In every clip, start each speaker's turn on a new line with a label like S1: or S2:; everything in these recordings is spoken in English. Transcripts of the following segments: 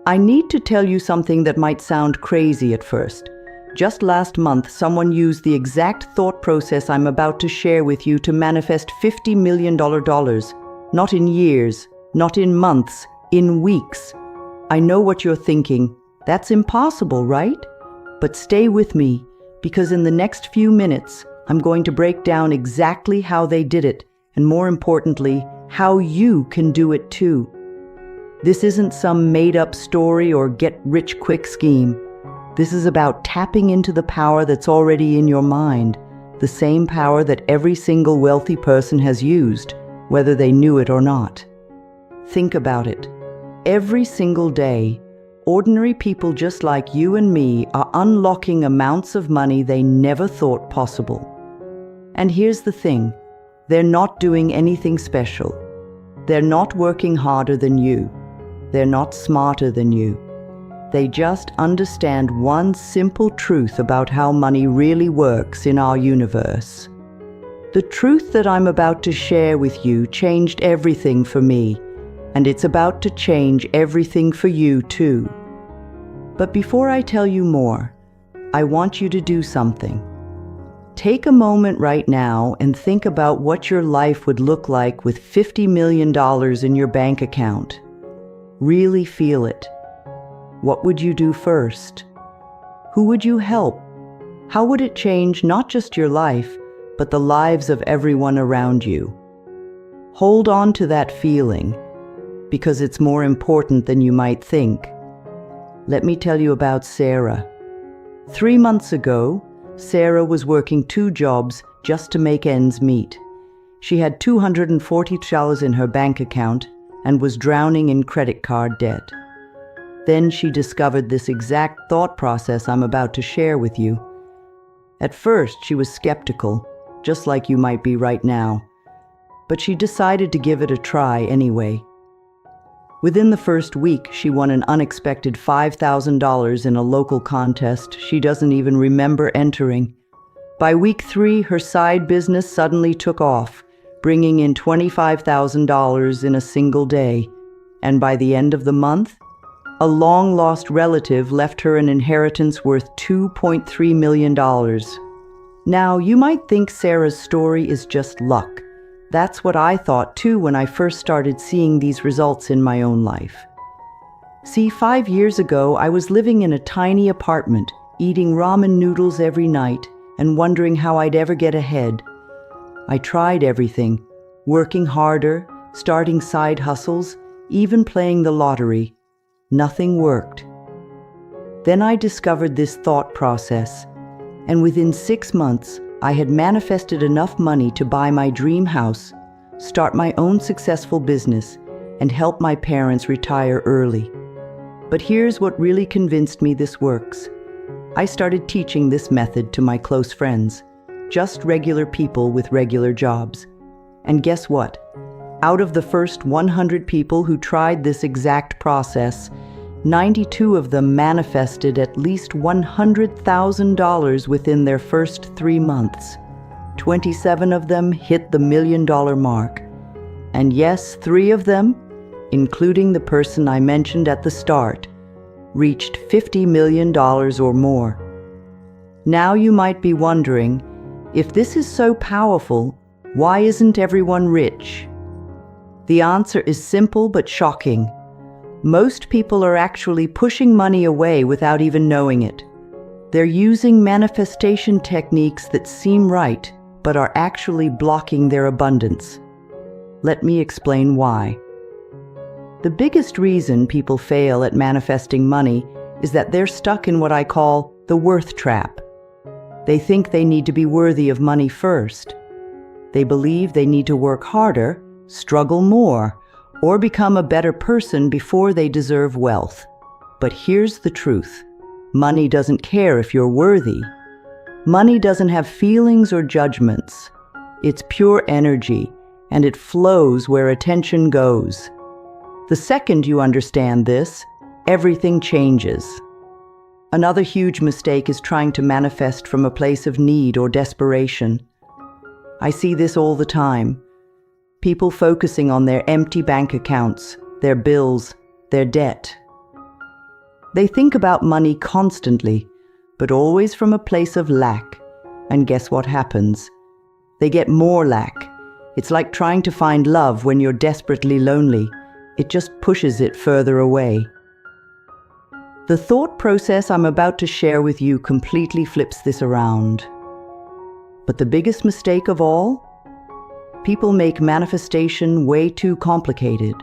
S1: I need to tell you something that might sound crazy at first. Just last month, someone used the exact thought process I'm about to share with you to manifest $50 million dollars. Not in years, not in months, in weeks. I know what you're thinking. That's impossible, right? But stay with me, because in the next few minutes, I'm going to break down exactly how they did it, and more importantly, how you can do it too. This isn't some made-up story or get-rich-quick scheme. This is about tapping into the power that's already in your mind, the same power that every single wealthy person has used, whether they knew it or not. Think about it. Every single day, ordinary people just like you and me are unlocking amounts of money they never thought possible. And here's the thing, they're not doing anything special. They're not working harder than you. They're not smarter than you. They just understand one simple truth about how money really works in our universe. The truth that I'm about to share with you changed everything for me, and it's about to change everything for you too. But before I tell you more, I want you to do something. Take a moment right now and think about what your life would look like with $50 million in your bank account. Really feel it. What would you do first? Who would you help? How would it change not just your life, but the lives of everyone around you? Hold on to that feeling, because it's more important than you might think. Let me tell you about Sarah. 3 months ago, Sarah was working 2 jobs just to make ends meet. She had $240 in her bank account and was drowning in credit card debt. Then she discovered this exact thought process I'm about to share with you. At first, she was skeptical, just like you might be right now. But she decided to give it a try anyway. Within the first week, she won an unexpected $5,000 in a local contest she doesn't even remember entering. By week 3, her side business suddenly took off, bringing in $25,000 in a single day. And by the end of the month, a long-lost relative left her an inheritance worth $2.3 million. Now, you might think Sarah's story is just luck. That's what I thought too when I first started seeing these results in my own life. See, 5 years ago, I was living in a tiny apartment, eating ramen noodles every night and wondering how I'd ever get ahead. I tried everything, working harder, starting side hustles, even playing the lottery. Nothing worked. Then I discovered this thought process, and within 6 months, I had manifested enough money to buy my dream house, start my own successful business, and help my parents retire early. But here's what really convinced me this works. I started teaching this method to my close friends, just regular people with regular jobs. And guess what? Out of the first 100 people who tried this exact process, 92 of them manifested at least $100,000 within their first 3 months. 27 of them hit the $1 million mark. And yes, 3 of them, including the person I mentioned at the start, reached $50 million or more. Now you might be wondering, if this is so powerful, why isn't everyone rich? The answer is simple but shocking. Most people are actually pushing money away without even knowing it. They're using manifestation techniques that seem right, but are actually blocking their abundance. Let me explain why. The biggest reason people fail at manifesting money is that they're stuck in what I call the worth trap. They think they need to be worthy of money first. They believe they need to work harder, struggle more, or become a better person before they deserve wealth. But here's the truth. Money doesn't care if you're worthy. Money doesn't have feelings or judgments. It's pure energy, and it flows where attention goes. The second you understand this, everything changes. Another huge mistake is trying to manifest from a place of need or desperation. I see this all the time. People focusing on their empty bank accounts, their bills, their debt. They think about money constantly, but always from a place of lack. And guess what happens? They get more lack. It's like trying to find love when you're desperately lonely. It just pushes it further away. The thought process I'm about to share with you completely flips this around. But the biggest mistake of all? People make manifestation way too complicated.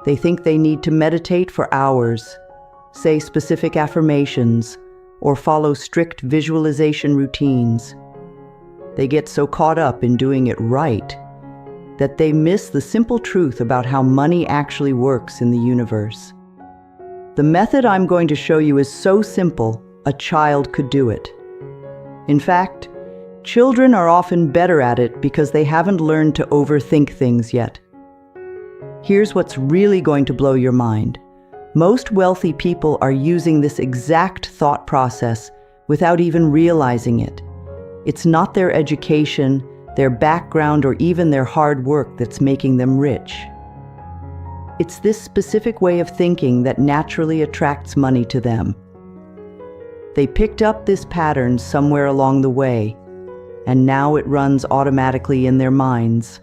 S1: They think they need to meditate for hours, say specific affirmations, or follow strict visualization routines. They get so caught up in doing it right that they miss the simple truth about how money actually works in the universe. The method I'm going to show you is so simple, a child could do it. In fact, children are often better at it because they haven't learned to overthink things yet. Here's what's really going to blow your mind. Most wealthy people are using this exact thought process without even realizing it. It's not their education, their background, or even their hard work that's making them rich. It's this specific way of thinking that naturally attracts money to them. They picked up this pattern somewhere along the way, and now it runs automatically in their minds.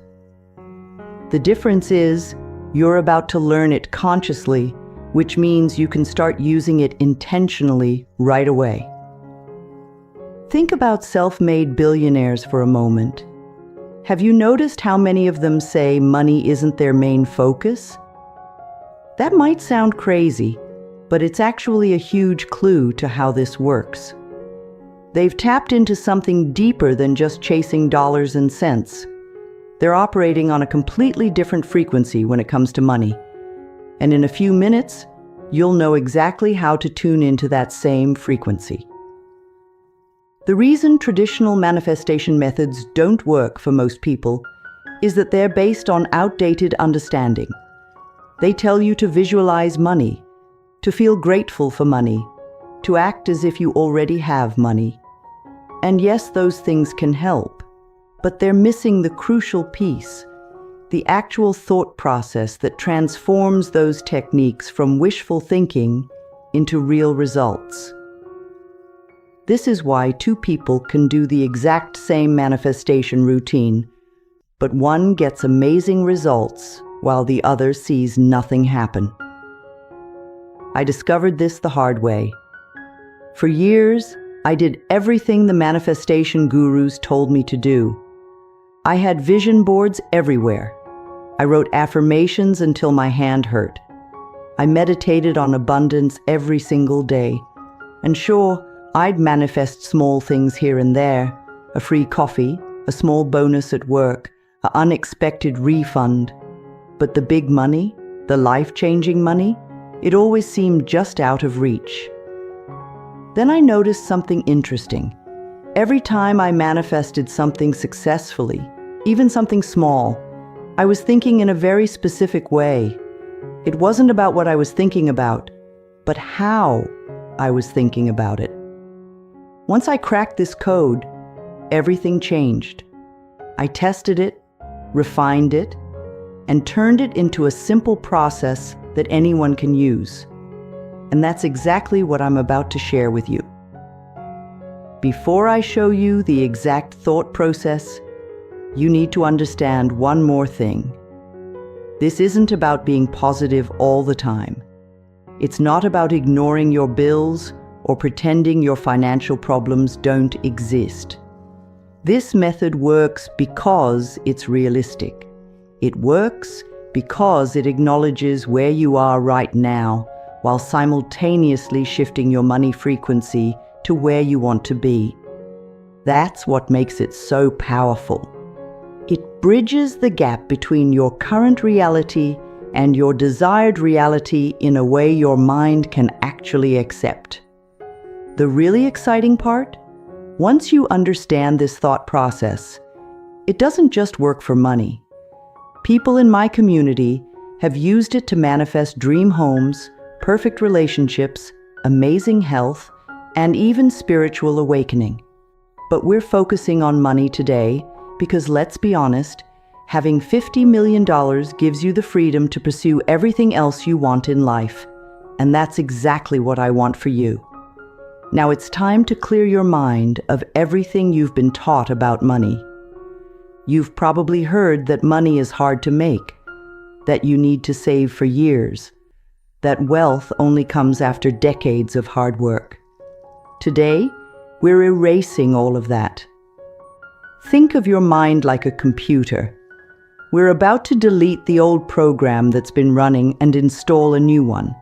S1: The difference is, you're about to learn it consciously, which means you can start using it intentionally right away. Think about self-made billionaires for a moment. Have you noticed how many of them say money isn't their main focus? That might sound crazy, but it's actually a huge clue to how this works. They've tapped into something deeper than just chasing dollars and cents. They're operating on a completely different frequency when it comes to money. And in a few minutes, you'll know exactly how to tune into that same frequency. The reason traditional manifestation methods don't work for most people is that they're based on outdated understanding. They tell you to visualize money, to feel grateful for money, to act as if you already have money. And yes, those things can help, but they're missing the crucial piece, the actual thought process that transforms those techniques from wishful thinking into real results. This is why two people can do the exact same manifestation routine, but one gets amazing results while the other sees nothing happen. I discovered this the hard way. For years, I did everything the manifestation gurus told me to do. I had vision boards everywhere. I wrote affirmations until my hand hurt. I meditated on abundance every single day. And sure, I'd manifest small things here and there, a free coffee, a small bonus at work, an unexpected refund. But the big money, the life-changing money, it always seemed just out of reach. Then I noticed something interesting. Every time I manifested something successfully, even something small, I was thinking in a very specific way. It wasn't about what I was thinking about, but how I was thinking about it. Once I cracked this code, everything changed. I tested it, refined it, and turned it into a simple process that anyone can use. And that's exactly what I'm about to share with you. Before I show you the exact thought process, you need to understand one more thing. This isn't about being positive all the time. It's not about ignoring your bills or pretending your financial problems don't exist. This method works because it's realistic. It works because it acknowledges where you are right now, while simultaneously shifting your money frequency to where you want to be. That's what makes it so powerful. It bridges the gap between your current reality and your desired reality in a way your mind can actually accept. The really exciting part? Once you understand this thought process, it doesn't just work for money. People in my community have used it to manifest dream homes, perfect relationships, amazing health, and even spiritual awakening. But we're focusing on money today because, let's be honest, having $50 million gives you the freedom to pursue everything else you want in life. and that's exactly what I want for you. Now it's time to clear your mind of everything you've been taught about money. You've probably heard that money is hard to make, that you need to save for years, that wealth only comes after decades of hard work. Today, we're erasing all of that. Think of your mind like a computer. We're about to delete the old program that's been running and install a new one.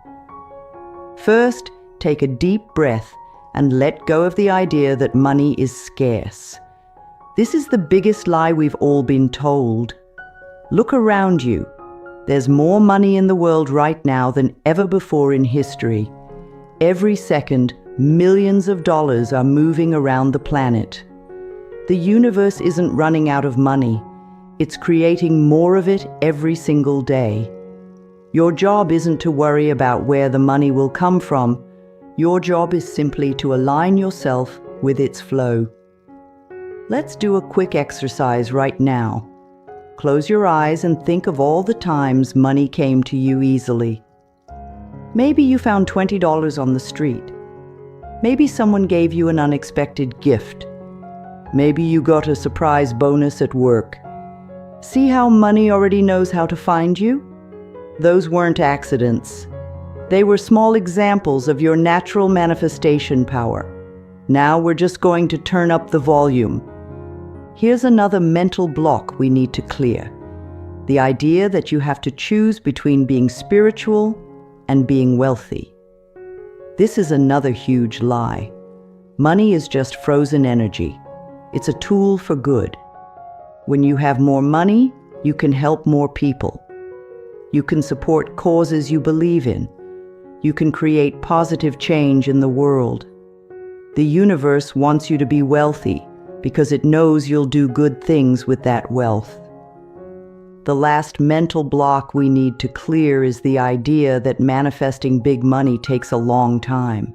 S1: First, take a deep breath and let go of the idea that money is scarce. This is the biggest lie we've all been told. Look around you. There's more money in the world right now than ever before in history. Every second, millions of dollars are moving around the planet. The universe isn't running out of money. It's creating more of it every single day. Your job isn't to worry about where the money will come from. Your job is simply to align yourself with its flow. Let's do a quick exercise right now. Close your eyes and think of all the times money came to you easily. Maybe you found $20 on the street. Maybe someone gave you an unexpected gift. Maybe you got a surprise bonus at work. See how money already knows how to find you? Those weren't accidents. They were small examples of your natural manifestation power. Now we're just going to turn up the volume. Here's another mental block we need to clear. The idea that you have to choose between being spiritual and being wealthy. This is another huge lie. Money is just frozen energy. It's a tool for good. When you have more money, you can help more people. You can support causes you believe in. You can create positive change in the world. The universe wants you to be wealthy because it knows you'll do good things with that wealth. The last mental block we need to clear is the idea that manifesting big money takes a long time.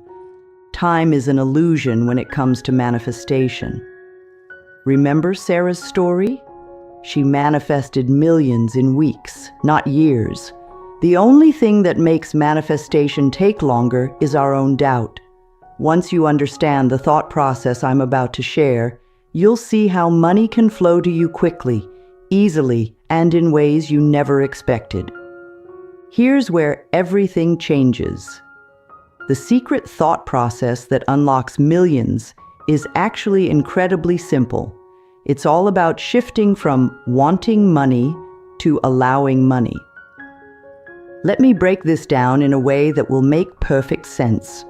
S1: Time is an illusion when it comes to manifestation. Remember Sarah's story? She manifested millions in weeks, not years. The only thing that makes manifestation take longer is our own doubt. Once you understand the thought process I'm about to share, you'll see how money can flow to you quickly, easily, and in ways you never expected. Here's where everything changes. The secret thought process that unlocks millions is actually incredibly simple. It's all about shifting from wanting money to allowing money. Let me break this down in a way that will make perfect sense.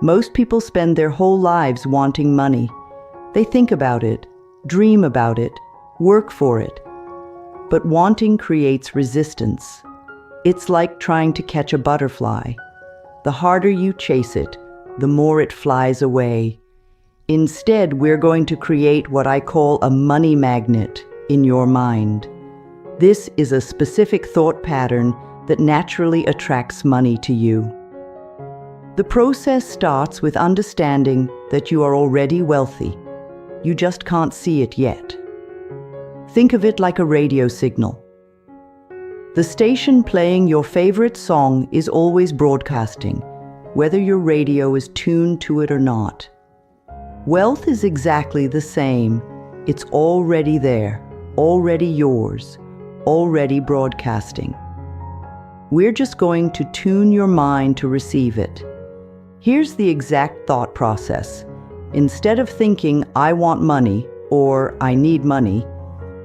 S1: Most people spend their whole lives wanting money. They think about it, dream about it, work for it. But wanting creates resistance. It's like trying to catch a butterfly. The harder you chase it, the more it flies away. Instead, we're going to create what I call a money magnet in your mind. This is a specific thought pattern that naturally attracts money to you. The process starts with understanding that you are already wealthy. You just can't see it yet. Think of it like a radio signal. The station playing your favorite song is always broadcasting, whether your radio is tuned to it or not. Wealth is exactly the same. It's already there, already yours, already broadcasting. We're just going to tune your mind to receive it. Here's the exact thought process. Instead of thinking, I want money, or I need money,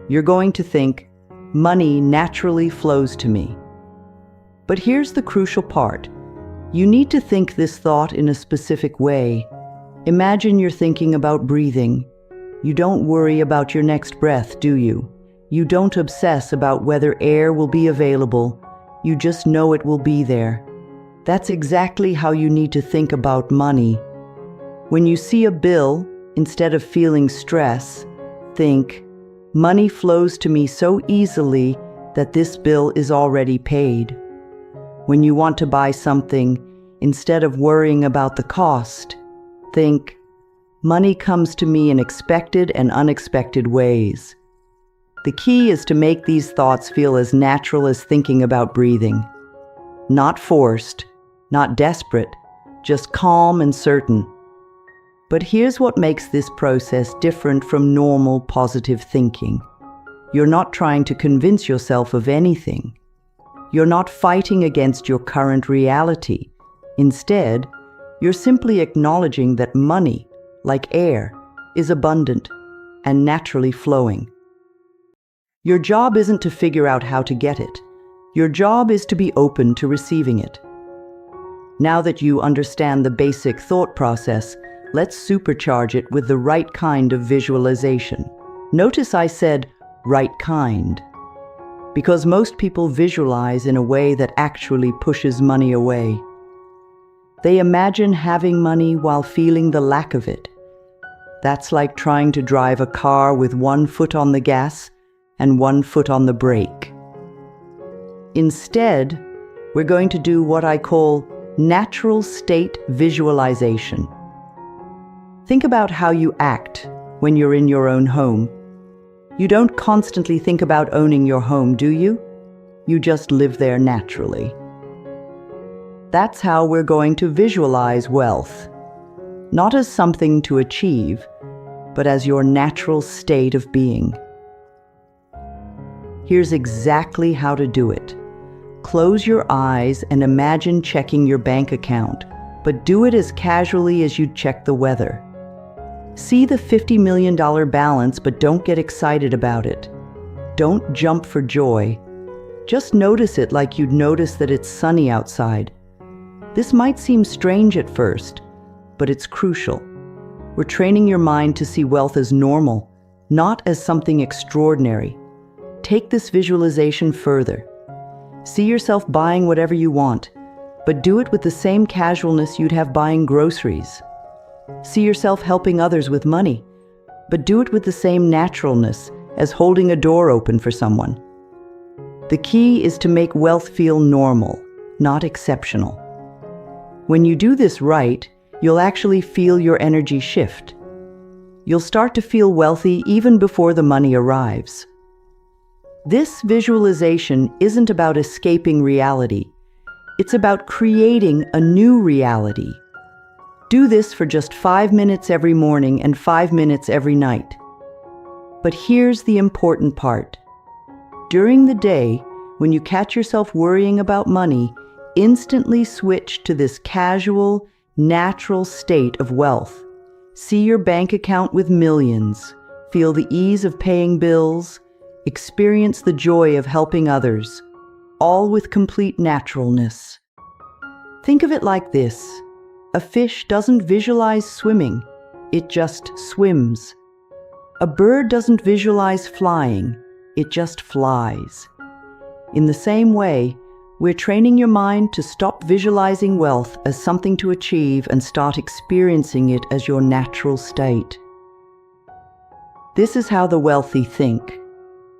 S1: you're going to think, money naturally flows to me. But here's the crucial part. You need to think this thought in a specific way. Imagine you're thinking about breathing. You don't worry about your next breath, do you? You don't obsess about whether air will be available. You just know it will be there. That's exactly how you need to think about money. When you see a bill, instead of feeling stress, think, money flows to me so easily that this bill is already paid. When you want to buy something, instead of worrying about the cost, think, money comes to me in expected and unexpected ways. The key is to make these thoughts feel as natural as thinking about breathing. Not forced, not desperate, just calm and certain. But here's what makes this process different from normal positive thinking. You're not trying to convince yourself of anything. You're not fighting against your current reality. Instead, you're simply acknowledging that money, like air, is abundant and naturally flowing. Your job isn't to figure out how to get it. Your job is to be open to receiving it. Now that you understand the basic thought process, let's supercharge it with the right kind of visualization. Notice I said right kind, because most people visualize in a way that actually pushes money away. They imagine having money while feeling the lack of it. That's like trying to drive a car with one foot on the gas and one foot on the brake. Instead, we're going to do what I call natural state visualization. Think about how you act when you're in your own home. You don't constantly think about owning your home, do you? You just live there naturally. That's how we're going to visualize wealth. Not as something to achieve, but as your natural state of being. Here's exactly how to do it. Close your eyes and imagine checking your bank account, but do it as casually as you'd check the weather. See the $50 million balance, but don't get excited about it. Don't jump for joy. Just notice it like you'd notice that it's sunny outside. This might seem strange at first, but it's crucial. We're training your mind to see wealth as normal, not as something extraordinary. Take this visualization further. See yourself buying whatever you want, but do it with the same casualness you'd have buying groceries. See yourself helping others with money, but do it with the same naturalness as holding a door open for someone. The key is to make wealth feel normal, not exceptional. When you do this right, you'll actually feel your energy shift. You'll start to feel wealthy even before the money arrives. This visualization isn't about escaping reality. It's about creating a new reality. Do this for just 5 minutes every morning and 5 minutes every night. But here's the important part. During the day, when you catch yourself worrying about money, instantly switch to this casual, natural state of wealth. See your bank account with millions. Feel the ease of paying bills. Experience the joy of helping others, all with complete naturalness. Think of it like this. A fish doesn't visualize swimming, it just swims. A bird doesn't visualize flying, it just flies. In the same way, we're training your mind to stop visualizing wealth as something to achieve and start experiencing it as your natural state. This is how the wealthy think.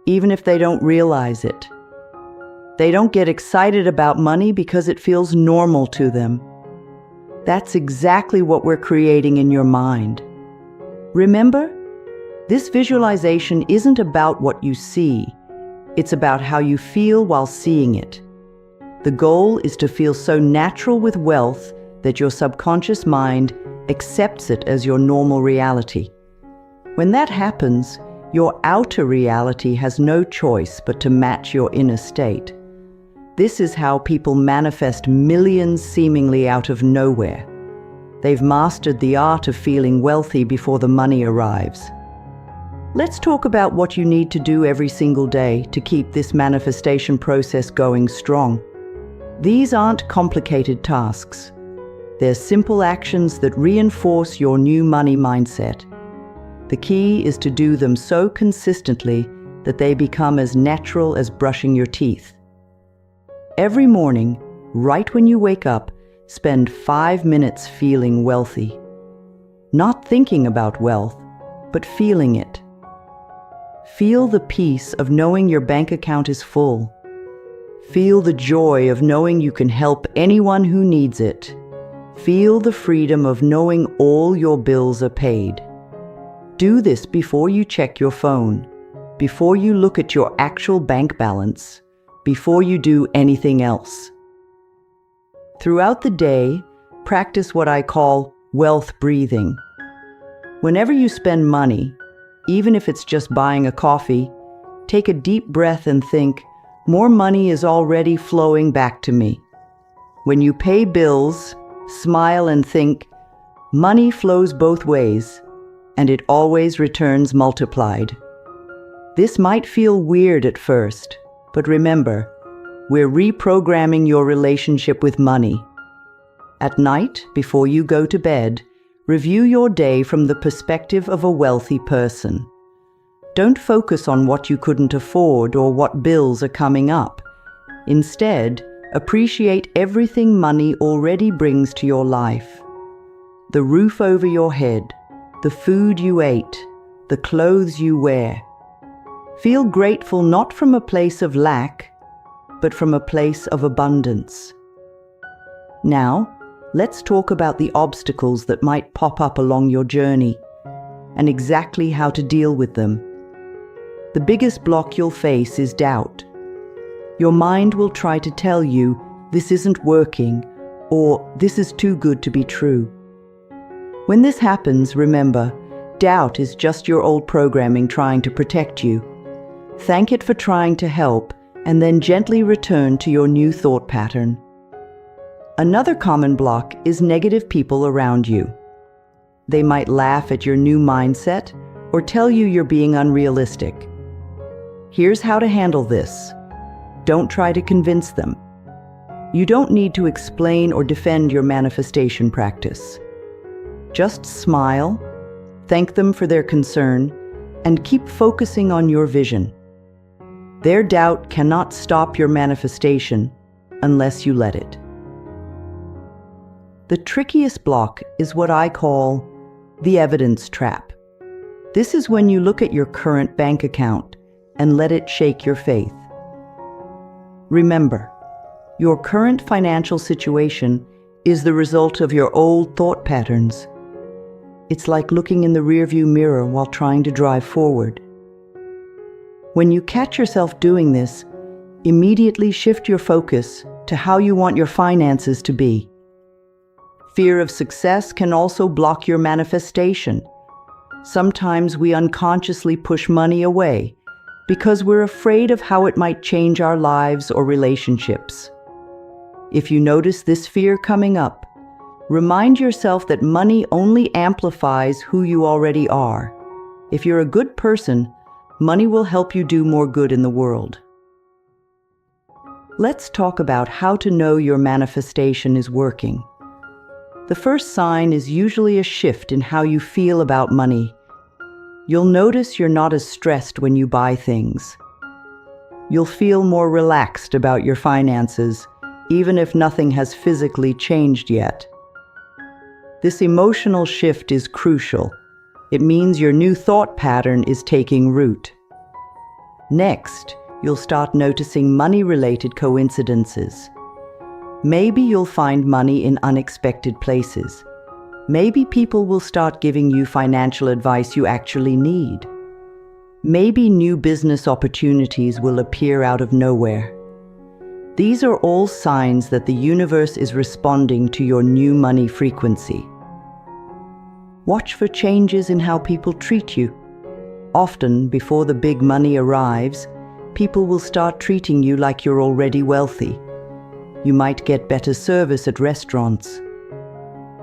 S1: Even if they don't realize it. They don't get excited about money because it feels normal to them. That's exactly what we're creating in your mind. Remember, this visualization isn't about what you see. It's about how you feel while seeing it. The goal is to feel so natural with wealth that your subconscious mind accepts it as your normal reality. When that happens, your outer reality has no choice but to match your inner state. This is how people manifest millions seemingly out of nowhere. They've mastered the art of feeling wealthy before the money arrives. Let's talk about what you need to do every single day to keep this manifestation process going strong. These aren't complicated tasks. They're simple actions that reinforce your new money mindset. The key is to do them so consistently that they become as natural as brushing your teeth. Every morning, right when you wake up, spend 5 minutes feeling wealthy. Not thinking about wealth, but feeling it. Feel the peace of knowing your bank account is full. Feel the joy of knowing you can help anyone who needs it. Feel the freedom of knowing all your bills are paid. Do this before you check your phone, before you look at your actual bank balance, before you do anything else. Throughout the day, practice what I call wealth breathing. Whenever you spend money, even if it's just buying a coffee, take a deep breath and think, more money is already flowing back to me. When you pay bills, smile and think, money flows both ways, and it always returns multiplied. This might feel weird at first, but remember, we're reprogramming your relationship with money. At night, before you go to bed, review your day from the perspective of a wealthy person. Don't focus on what you couldn't afford or what bills are coming up. Instead, appreciate everything money already brings to your life. The roof over your head, the food you ate, the clothes you wear. Feel grateful not from a place of lack, but from a place of abundance. Now, let's talk about the obstacles that might pop up along your journey and exactly how to deal with them. The biggest block you'll face is doubt. Your mind will try to tell you, this isn't working, or this is too good to be true. When this happens, remember, doubt is just your old programming trying to protect you. Thank it for trying to help, and then gently return to your new thought pattern. Another common block is negative people around you. They might laugh at your new mindset or tell you you're being unrealistic. Here's how to handle this. Don't try to convince them. You don't need to explain or defend your manifestation practice. Just smile, thank them for their concern, and keep focusing on your vision. Their doubt cannot stop your manifestation unless you let it. The trickiest block is what I call the evidence trap. This is when you look at your current bank account and let it shake your faith. Remember, your current financial situation is the result of your old thought patterns. It's like looking in the rearview mirror while trying to drive forward. When you catch yourself doing this, immediately shift your focus to how you want your finances to be. Fear of success can also block your manifestation. Sometimes we unconsciously push money away because we're afraid of how it might change our lives or relationships. If you notice this fear coming up, remind yourself that money only amplifies who you already are. If you're a good person, money will help you do more good in the world. Let's talk about how to know your manifestation is working. The first sign is usually a shift in how you feel about money. You'll notice you're not as stressed when you buy things. You'll feel more relaxed about your finances, even if nothing has physically changed yet. This emotional shift is crucial. It means your new thought pattern is taking root. Next, you'll start noticing money-related coincidences. Maybe you'll find money in unexpected places. Maybe people will start giving you financial advice you actually need. Maybe new business opportunities will appear out of nowhere. These are all signs that the universe is responding to your new money frequency. Watch for changes in how people treat you. Often, before the big money arrives, people will start treating you like you're already wealthy. You might get better service at restaurants.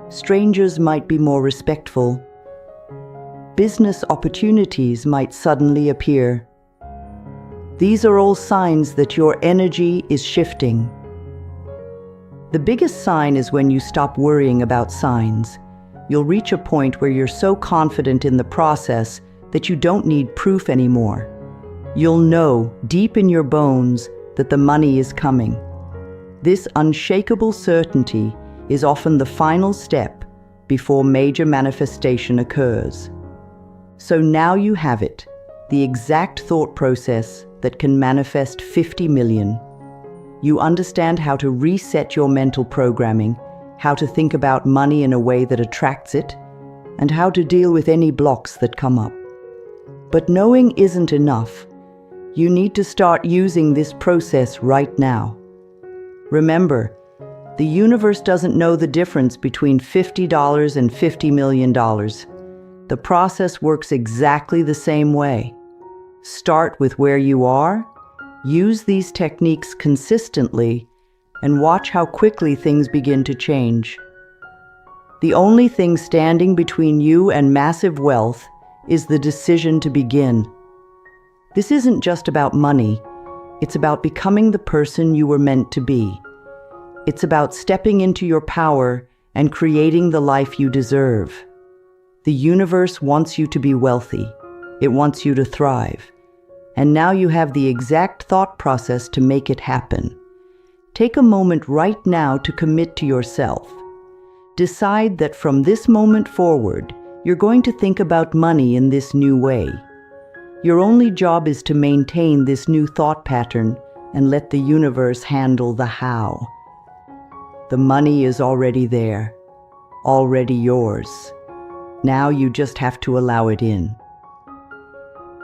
S1: Strangers might be more respectful. Business opportunities might suddenly appear. These are all signs that your energy is shifting. The biggest sign is when you stop worrying about signs. You'll reach a point where you're so confident in the process that you don't need proof anymore. You'll know deep in your bones that the money is coming. This unshakable certainty is often the final step before major manifestation occurs. So now you have it, the exact thought process that can manifest 50 million. You understand how to reset your mental programming, how to think about money in a way that attracts it, and how to deal with any blocks that come up. But knowing isn't enough. You need to start using this process right now. Remember, The universe doesn't know the difference between $50 and $50 million. The process works exactly the same way. Start with where you are, use these techniques consistently, and watch how quickly things begin to change. The only thing standing between you and massive wealth is the decision to begin. This isn't just about money. It's about becoming the person you were meant to be. It's about stepping into your power and creating the life you deserve. The universe wants you to be wealthy. It wants you to thrive. And now you have the exact thought process to make it happen. Take a moment right now to commit to yourself. Decide that from this moment forward, you're going to think about money in this new way. Your only job is to maintain this new thought pattern and let the universe handle the how. The money is already there, already yours. Now you just have to allow it in.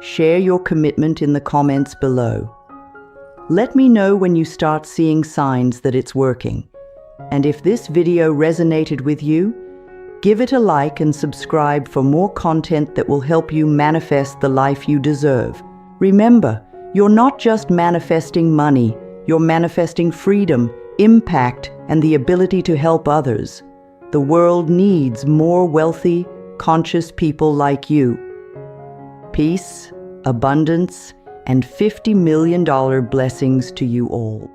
S1: Share your commitment in the comments below. Let me know when you start seeing signs that it's working. And if this video resonated with you, give it a like and subscribe for more content that will help you manifest the life you deserve. Remember, you're not just manifesting money, you're manifesting freedom, impact, and the ability to help others. The world needs more wealthy, conscious people like you. Peace, abundance, and $50 million blessings to you all.